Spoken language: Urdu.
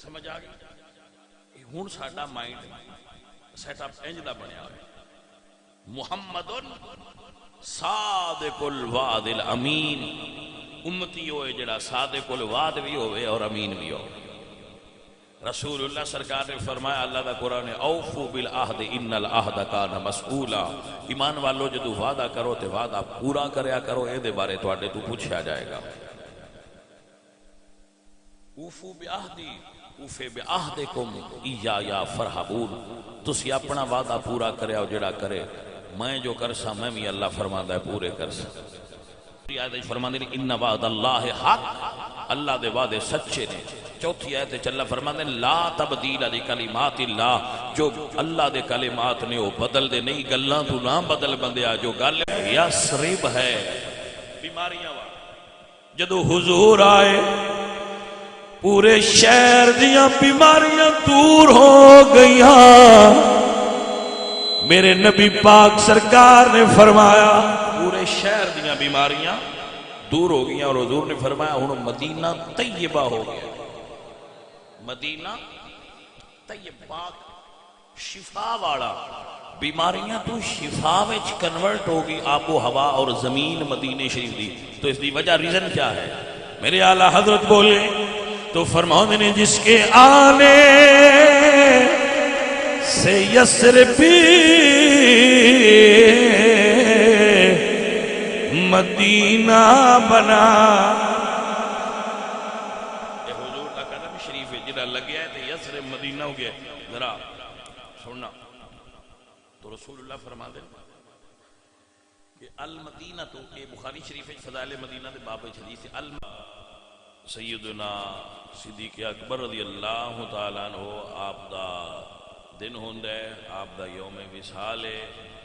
سمجھ آ گئی؟ ہن ساڈا مائنڈ سیٹ اپ انج دا بنیا ہوئے محمد صادق الوعد الامین، امتی ہوئے جڑا صادق الوعد بھی ہوئے اور امین بھی ہوئے۔ رسول اللہ سرکار نے فرمایا، اللہ دا قرآن ہے، اوفو بالعہد ان العہد کان مسئولا، ایمان والو جدو وعدہ کرو تے وعدہ پورا کریا کرو، اے دے بارے تواڈے تو پوچھا جائے گا۔ اوفو بعہدی اوفے بعہدکم ایایا فرحبون، تسی اپنا وعدہ پورا کریا جڑا کرے میں جو کرسا میں بھی اللہ فرماندہ ہے پورے کرسا۔ آیت فرماندے ان وعد اللہ حق، اللہ دے وعدے سچے نے۔ چوتھی آیت اللہ فرماندے لا تبدیل لکلمات اللہ، جو اللہ دے کلمات نے وہ بدل دے نہیں، گلاں تو نہ بدل بندیا، جو گل یسرب ہے بیماریاں والا، جدو حضور آئے پورے شہر دیاں بیماریاں دور ہو گئیاں۔ میرے نبی پاک سرکار نے فرمایا پورے شہر دیاں بیماریاں دور ہو گئیاں، اور حضور نے فرمایا ہن مدینہ طیبہ ہو گیا، مدینہ طیب پاک شفا والا، بیماریاں تو شفا وچ کنورٹ ہوگی، آب و ہوا اور زمین مدینہ شریف دی۔ تو اس دی وجہ ریزن کیا ہے؟ میرے اعلیٰ حضرت بولے تو فرماتے نے جس کے آنے سے یسربی مدینہ بنا، اے حضور کا قدم شریف ہے جڑا لگیا ہے تے یسرب مدینہ ہو گیا۔ ذرا سننا تو رسول اللہ فرما دے کہ المدینہ تو کہ بخاری شریف فضائل مدینہ دے باب حدیث سیدنا صدیق اکبر رضی اللہ تعالیٰ عنہ آپ دا دن ہوندہ ہے، آپ دا یوم وصال ہے۔